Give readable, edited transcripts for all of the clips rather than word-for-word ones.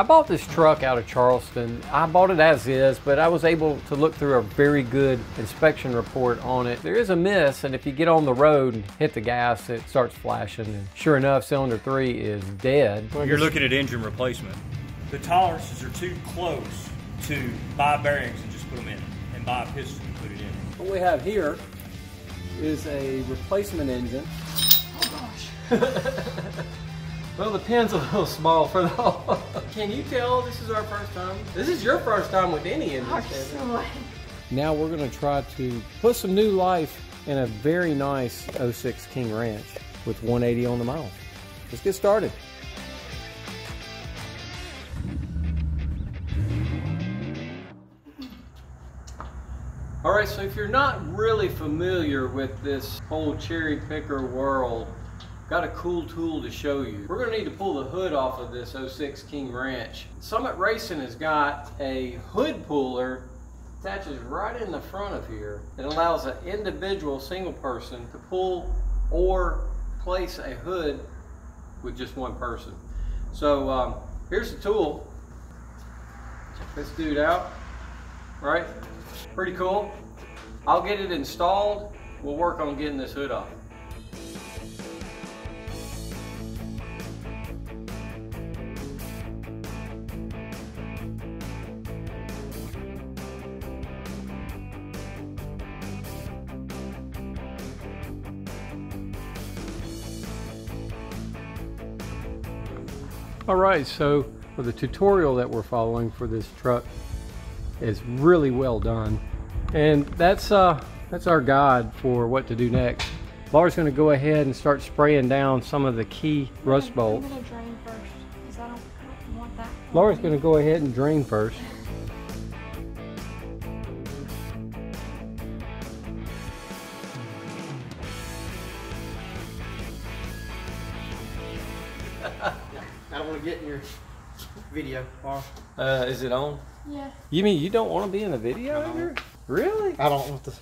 I bought this truck out of Charleston. I bought it as is, but I was able to look through a very good inspection report on it. There is a miss, and if you get on the road and hit the gas, it starts flashing. And sure enough, cylinder 3 is dead. You're looking at engine replacement. The tolerances are too close to buy bearings and just put them in, and buy a piston and put it in. What we have here is a replacement engine. Oh gosh. Well, the pin's a little small for the hole. Can you tell this is our first time? This is your first time with any engine. Now we're going to try to put some new life in a very nice 06 King Ranch with 180 on the mile. Let's get started. All right, so if you're not really familiar with this whole cherry picker world, got a cool tool to show you. We're gonna need to pull the hood off of this 06 King Ranch. Summit Racing has got a hood puller attaches right in the front of here. It allows an individual single person to pull or place a hood with just one person. So here's the tool. Check this dude out, right? Pretty cool. I'll get it installed. We'll work on getting this hood off. All right, so for the tutorial that we're following for this truck is really well done, and that's our guide for what to do next. Laura's going to go ahead and start spraying down some of the key rust bolts. I'm going to drain first because I don't want that. Laura's going to go ahead and drain first. I don't want to get in your video, Laura. Is it on? Yeah. You mean you don't want to be in the video ever? Really? I don't want to.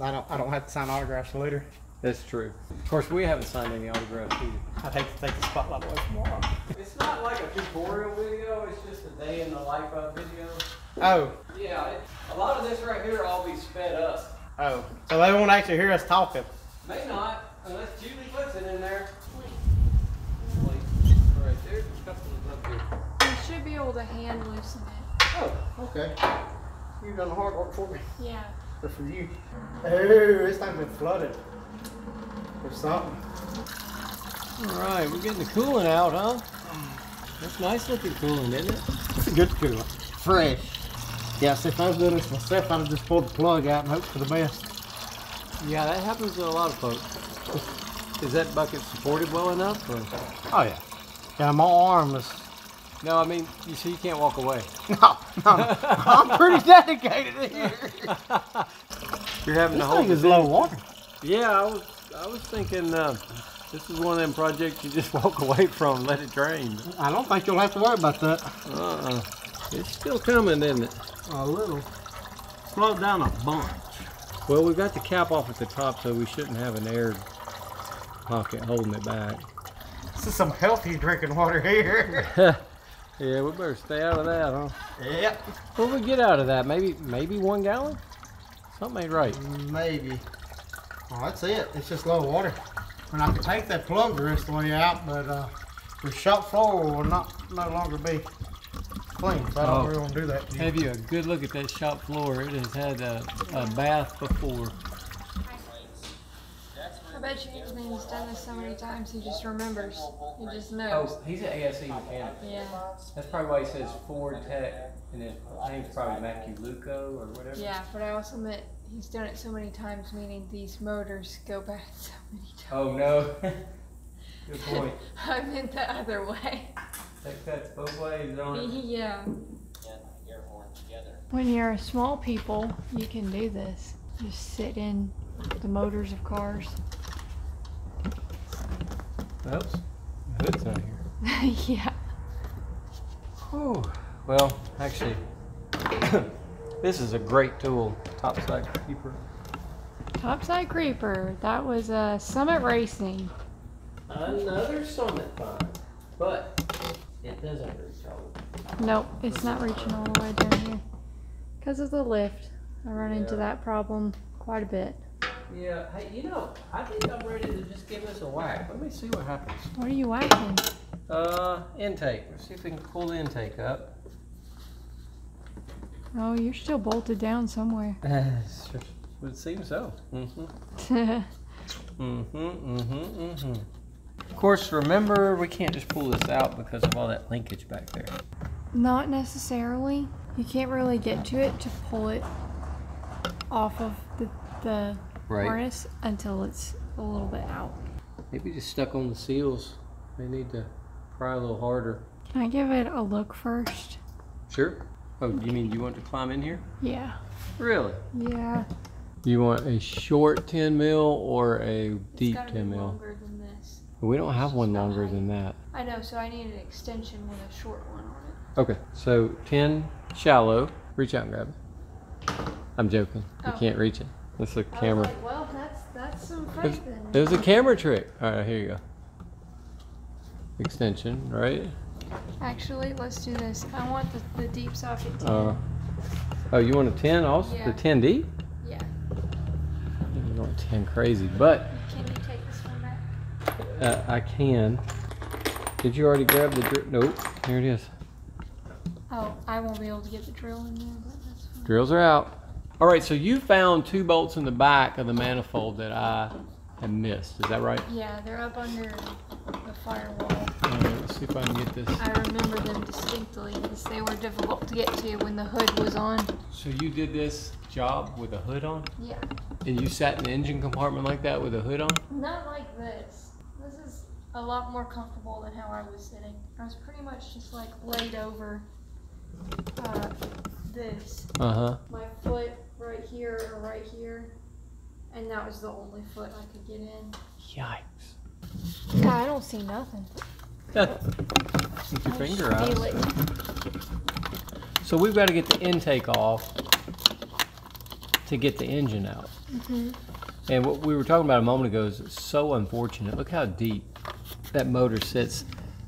I don't have to sign autographs later. That's true. Of course, we haven't signed any autographs either. I'd hate to take the spotlight away from Laura. It's not like a tutorial video. It's just a day in the life of video. Oh. Yeah. A lot of this right here will all be sped up. Oh. So they won't actually hear us talking. May not, unless Julie puts it in there. You should be able to hand loosen it. Oh, okay. You've done the hard work for me. Yeah. Good for you. Oh, this thing's been flooded. Or something. All right, we're getting the coolant out, huh? That's nice looking coolant, isn't it? It's a good cooler. Fresh. Yes, if I was doing this myself, I'd have just pulled the plug out and hope for the best. Yeah, that happens to a lot of folks. Is that bucket supported well enough? Or? Oh, yeah. Yeah, my arm is... No, I mean, you see, you can't walk away. No, I'm pretty dedicated here. You're having This to hold thing is low water. Yeah, I was thinking this is one of them projects you just walk away from and let it drain. I don't think you'll have to worry about that. It's still coming, isn't it? A little. Slowed down a bunch. Well, we've got the cap off at the top, so we shouldn't have an air pocket holding it back. This is some healthy drinking water here. Yeah, we better stay out of that, huh? Yep. What do we get out of that? Maybe 1 gallon? Something ain't right. Maybe. Oh, that's it. It's just low water. And I could take that plug the rest of the way out, but the shop floor will no longer be clean, so I don't really want to do that to you. Have you a good look at that shop floor. It has had a bath before. I bet you he's done this so many times he just remembers. He just knows. Oh, he's an ASE mechanic. Yeah. That's probably why he says Ford Tech, and his name's probably Luco or whatever. Yeah, but I also meant he's done it so many times, meaning these motors go back so many times. Oh no. Good point. I meant the other way. That cuts both ways, don't it? Yeah. When you're small people, you can do this. Just sit in the motors of cars. Oops. The hood's not here. Yeah. Whew. Well, actually, this is a great tool. Topside creeper. Topside creeper. That was Summit Racing. Another Summit find, but it doesn't reach all. Nope, it's not reaching all the way down here. Because of the lift, I run into that problem quite a bit. Yeah, hey, you know, I think I'm ready to just give this a whack. Let me see what happens. What are you whacking? Intake. Let's see if we can pull the intake up. Oh, you're still bolted down somewhere. Would seem so. Of course, remember, we can't just pull this out because of all that linkage back there. Not necessarily. You can't really get to it to pull it off of the harness until it's a little bit out. Maybe just stuck on the seals. They need to pry a little harder. Can I give it a look first? Sure. Oh, you mean you want to climb in here? Yeah. Really? Yeah. You want a short 10 mil or a deep 10 be mil? longer than this. We don't have one longer than that. I know, so I need an extension with a short one on it. Okay, so 10 shallow. Reach out and grab it. I'm joking. You can't reach it. That's a camera. I was like, well, that's some faith in It was a camera trick. All right, here you go. Extension, right? Actually, let's do this. I want the deep socket 10. Oh, you want a 10 also? Yeah. The 10D? Yeah. You want 10 crazy, but Can you take this one back? I can. Did you already grab the drill? Nope. Here it is. Oh, I won't be able to get the drill in there, but that's fine. Drills are out. All right, so you found 2 bolts in the back of the manifold that I had missed. Is that right? Yeah, they're up under the firewall. All right, let's see if I can get this. I remember them distinctly because they were difficult to get to when the hood was on. So you did this job with a hood on? Yeah. And you sat in the engine compartment like that with a hood on? Not like this. This is a lot more comfortable than how I was sitting. I was pretty much just like laid over this. Uh-huh. My foot right here or right here. And that was the only foot I could get in. Yikes. God, I don't see nothing. Keep your finger out. Feel it. So we've got to get the intake off to get the engine out. And what we were talking about a moment ago is so unfortunate. Look how deep that motor sits.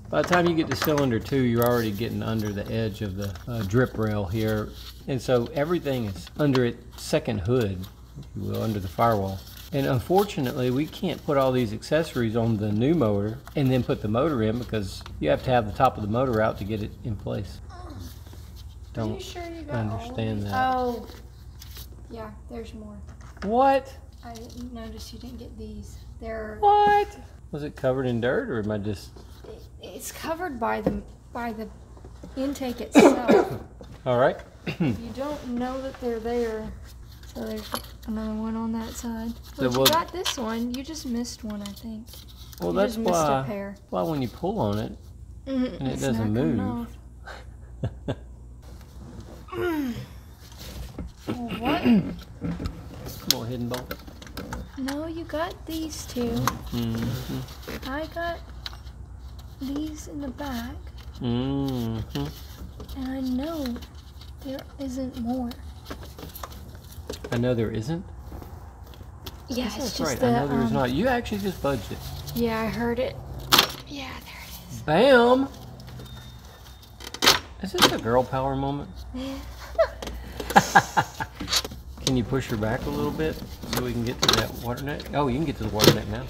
By the time you get to cylinder 2, you're already getting under the edge of the drip rail here. And so everything is under its second hood, if you will, under the firewall. And unfortunately, we can't put all these accessories on the new motor and then put the motor in because you have to have the top of the motor out to get it in place. Don't Are you sure you got understand all of that. Oh, yeah, there's more. What? I didn't notice you didn't get these. They're What? Was it covered in dirt or am I just... It's covered by the intake itself. All right. You don't know that they're there. So there's another one on that side. So But you got this one. You just missed one, I think. Well, You that's just missed a why. pair. Why when you pull on it and it It's doesn't not coming move. off. Well, what? Little hidden bolt. No, you got these two. I got these in the back, and I know there isn't more. I know there isn't. Yeah, Yes, it's that's just right. the, I know there's not. You actually just budged it. Yeah, I heard it. Yeah, there it is. Bam! Is this a girl power moment? Can you push her back a little bit so we can get to that water net? Oh, you can get to the water net now.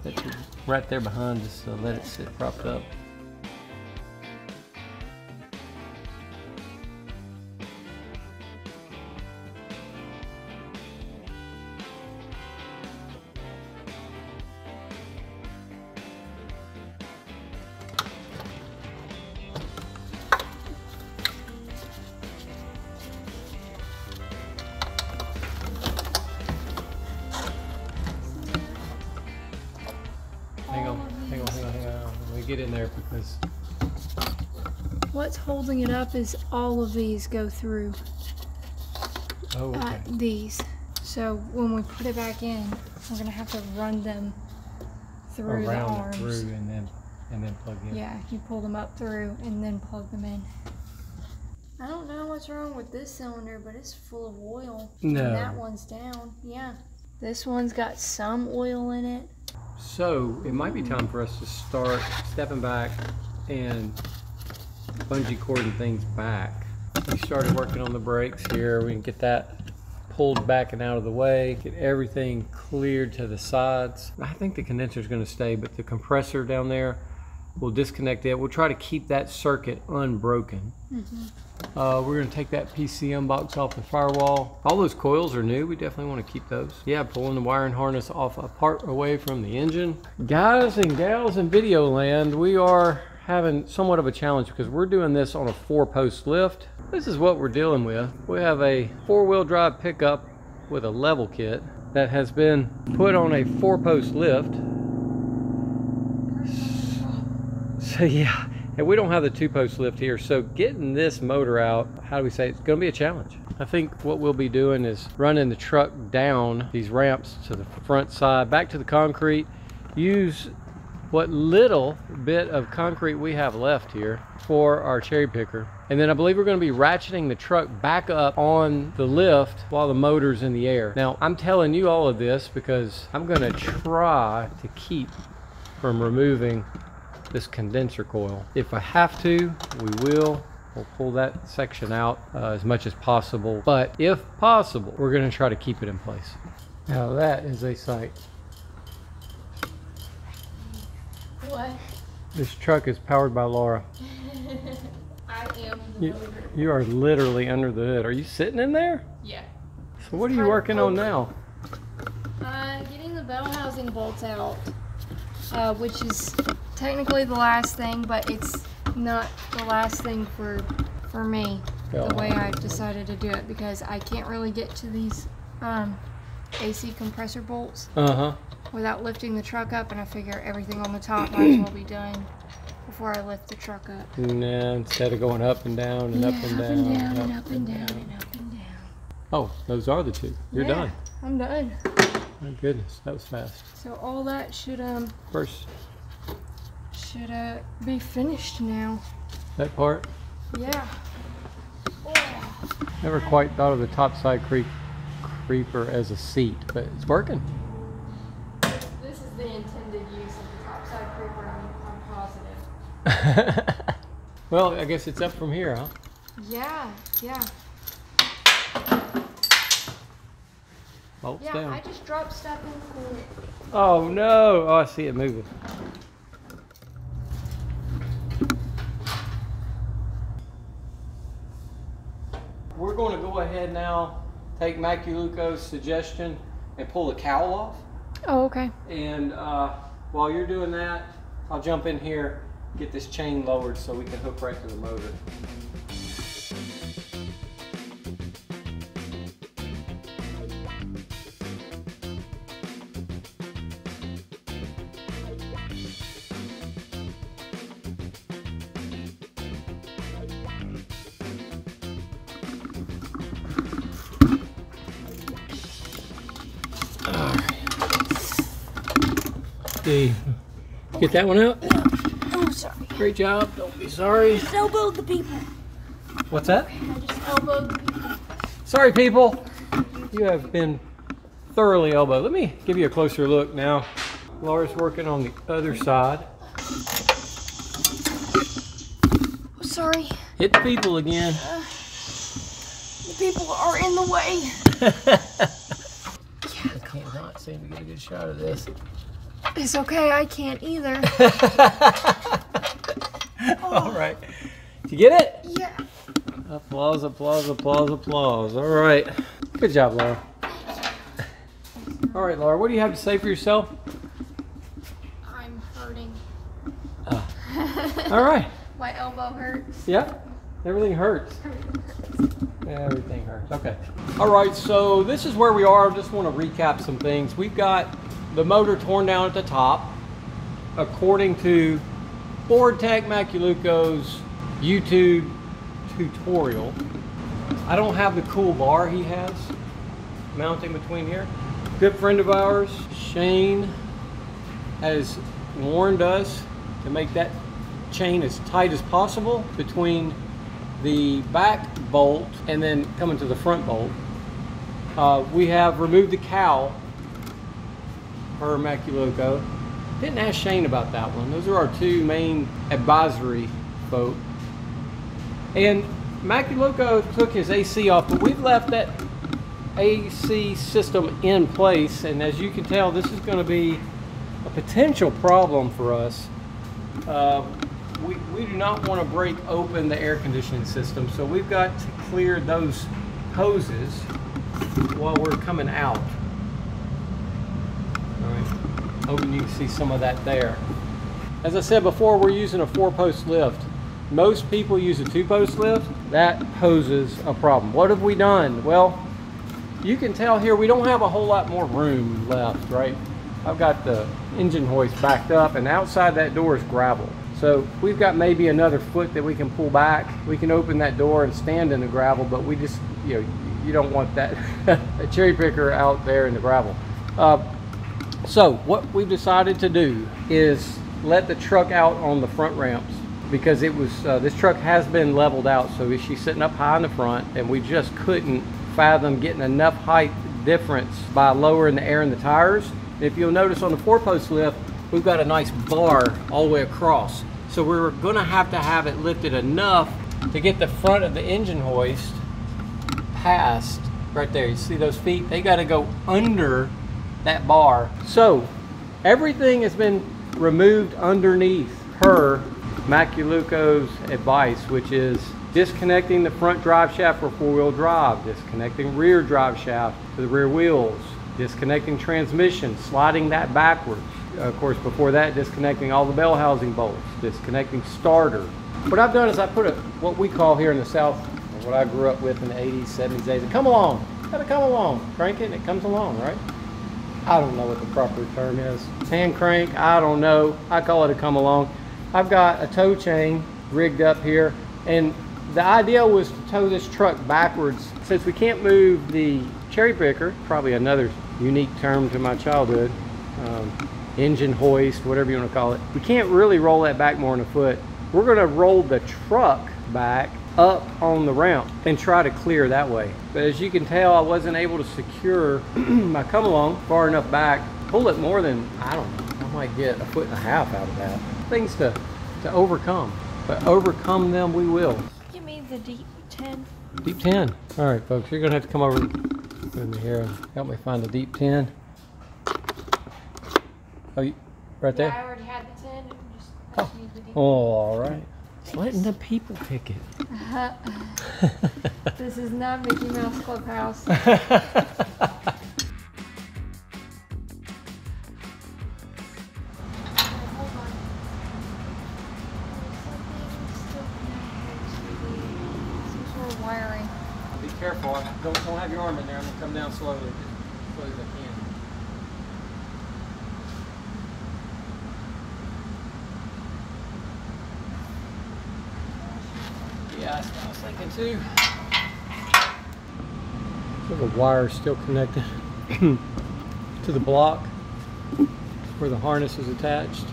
That's right there behind us, so let it sit propped up. Hang on. Let me get in there because... What's holding it up is all of these go through Oh, okay. these. So when we put it back in, we're gonna have to run them through the Around arms. it through and then plug in. Yeah, you pull them up through and then plug them in. I don't know what's wrong with this cylinder, but it's full of oil. No. And that one's down. Yeah. This one's got some oil in it. So it might be time for us to start stepping back and bungee cording things back. We started working on the brakes here. We can get that pulled back and out of the way, get everything cleared to the sides. I think the condenser is going to stay, but the compressor down there, we'll disconnect it. We'll try to keep that circuit unbroken. We're going to take that PCM box off the firewall. All those coils are new. We definitely want to keep those. Yeah, pulling the wiring harness off apart away from the engine. Guys and gals in video land, we are having somewhat of a challenge because we're doing this on a 4-post lift. This is what we're dealing with. We have a 4-wheel drive pickup with a level kit that has been put on a 4-post lift. So yeah, and we don't have the 2-post lift here. So getting this motor out, how do we say, it's gonna be a challenge. I think what we'll be doing is running the truck down these ramps to the front side, back to the concrete, use what little bit of concrete we have left here for our cherry picker. And then I believe we're going to be ratcheting the truck back up on the lift while the motor's in the air. Now, I'm telling you all of this because I'm going to try to keep from removing this condenser coil. If I have to, we'll pull that section out as much as possible. But if possible, we're going to try to keep it in place. Now that is a sight. What? This truck is powered by Laura. I am the motor. You are literally under the hood. Are you sitting in there? Yeah. So what are you working on now? Getting the bell housing bolts out, which is technically the last thing, but it's not the last thing for me, the way I've decided to do it, because I can't really get to these AC compressor bolts without lifting the truck up, and I figure everything on the top might as well be done before I lift the truck up. Nah, instead of going up and down and up and down and up and down and up and down. Oh, those are the two. You're done. I'm done. My goodness, that was fast. So all that should be finished now. That part? Yeah. Never quite thought of the topside creeper as a seat, but it's working. This is the intended use of the topside creeper, I'm positive. Well, I guess it's up from here, huh? Yeah. Bolts Yeah, down. I just dropped stuff in the corner. Oh no! Oh, I see it moving. We're going to go ahead now, take Maculuco's suggestion and pull the cowl off. Oh, okay. And while you're doing that, I'll jump in here, get this chain lowered so we can hook right to the motor. Get that one out? Oh, sorry. Great job. Don't be sorry. Just elbowed the people. What's that? I just elbowed the people. Sorry, people. You have been thoroughly elbowed. Let me give you a closer look now. Laura's working on the other side. Oh, sorry. Hit the people again. The people are in the way. I can't not seem to get a good shot of this. It's okay, I can't either. All right. Did you get it? Yeah. Applause, applause, applause, applause. All right. Good job, Laura. All right, Laura, what do you have to say for yourself? I'm hurting. All right. My elbow hurts. Yep. Everything hurts. Everything hurts. Okay. All right, so this is where we are. I just want to recap some things. We've got the motor torn down at the top, according to Ford Tech Maculuco's YouTube tutorial. I don't have the cool bar he has mounting between here. Good friend of ours, Shane, has warned us to make that chain as tight as possible between the back bolt and then coming to the front bolt. We have removed the cowl per Maculuco. Didn't ask Shane about that one. Those are our two main advisory folk. And Macaluco took his AC off, but we've left that AC system in place, and as you can tell, this is going to be a potential problem for us. We do not want to break open the air conditioning system, so we've got to clear those hoses while we're coming out. All right, hoping you can see some of that there. As I said before, we're using a 4-post lift. Most people use a 2-post lift. That poses a problem. What have we done? Well, you can tell here we don't have a whole lot more room left, right? I've got the engine hoist backed up, and outside that door is gravel. So we've got maybe another foot that we can pull back. We can open that door and stand in the gravel, but we just, you know, you don't want that a cherry picker out there in the gravel. So what we've decided to do is let the truck out on the front ramps, because it was this truck has been leveled out, so she's sitting up high in the front, and we just couldn't fathom getting enough height difference by lowering the air in the tires. If you'll notice on the 4-post lift, we've got a nice bar all the way across, so we're going to have it lifted enough to get the front of the engine hoist past right there. You see those feet? They got to go under that bar. So everything has been removed underneath per Macaluco's advice, which is disconnecting the front drive shaft for 4-wheel drive, disconnecting rear drive shaft to the rear wheels, disconnecting transmission, sliding that backwards. Of course, before that, disconnecting all the bell housing bolts, disconnecting starter. What I've done is I put what we call here in the South, what I grew up with in the 80s, 70s, 80s, come along. Gotta come along. Crank it and it comes along, right? I don't know what the proper term is. Hand crank, I don't know. I call it a come along. I've got a tow chain rigged up here, and the idea was to tow this truck backwards. Since we can't move the cherry picker, probably another unique term to my childhood, engine hoist, whatever you want to call it, we can't really roll that back more than a foot. We're going to roll the truck back up on the ramp and try to clear that way. But as you can tell, I wasn't able to secure my come along far enough back. Pull it more than, I don't know, I might get 1.5 feet out of that. Things to overcome, but overcome them we will. Give me the deep 10. Deep 10. All right, folks, you're gonna have to come over with me here and help me find the deep 10. Oh, right there? Yeah, I already had the 10. Just need the deep. Oh, all right. Letting the people pick it. This is not Mickey Mouse Clubhouse. Wiring. Be careful. Don't have your arm in there. I'm gonna come down slowly, as slowly as I can. Yeah, that's what I was thinking too. So the wire's still connected to the block where the harness is attached.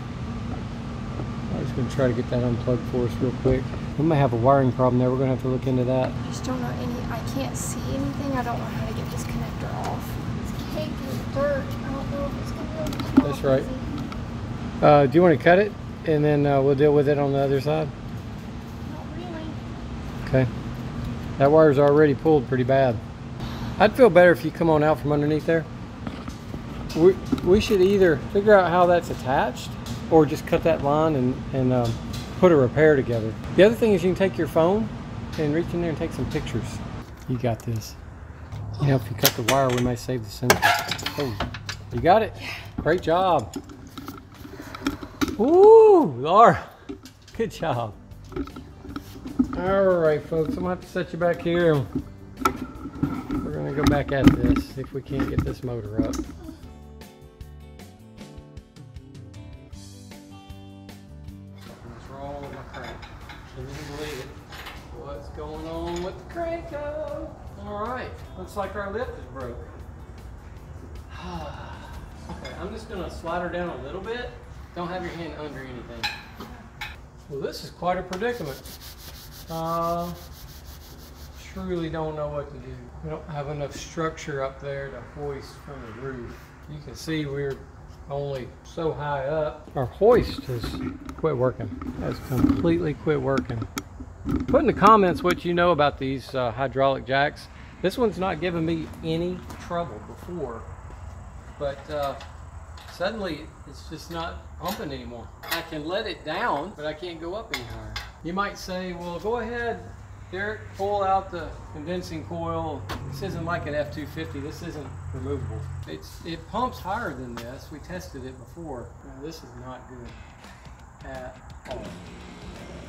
I'm just going to try to get that unplugged for us real quick. We may have a wiring problem there. We're going to have to look into that. I just don't know I can't see anything. I don't know how to get this connector off. It's caked with dirt. I don't know if it's going to be able to. That's right. Do you want to cut it and then we'll deal with it on the other side? Not really. Okay. That wire's already pulled pretty bad. I'd feel better if you come on out from underneath there. We should either figure out how that's attached or just cut that line and put a repair together. The other thing is you can take your phone and reach in there and take some pictures. You got this. You know, if you cut the wire, we may save the sensor. Oh, you got it? Yeah. Great job. Ooh, Laura, good job. All right, folks, I'm gonna have to set you back here. We're gonna go back at this, see if we can't get this motor up. Something's wrong with my crank. Can you believe it? What's going on with the crank? All right, looks like our lift is broke. Okay, I'm just gonna slide her down a little bit. Don't have your hand under anything. Well, this is quite a predicament. Truly don't know what to do. We don't have enough structure up there to hoist from the roof. You can see we're only so high up. Our hoist has quit working. Has completely quit working. Put in the comments what you know about these hydraulic jacks. This one's not giving me any trouble before, but suddenly it's just not pumping anymore. I can let it down, but I can't go up any higher. You might say, well, go ahead, Derek, pull out the condensing coil. This isn't like an F250. This isn't removable. It pumps higher than this. We tested it before. Now, this is not good at all.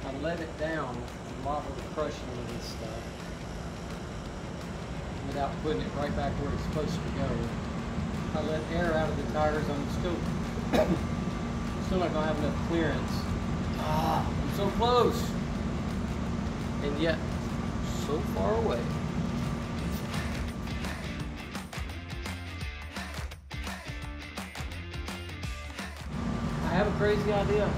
I let it down with a lot of the crushing of this stuff without putting it right back where it's supposed to go. I let air out of the tires. I'm still not gonna have enough clearance. I'm so close, and yet so far away. I have a crazy idea.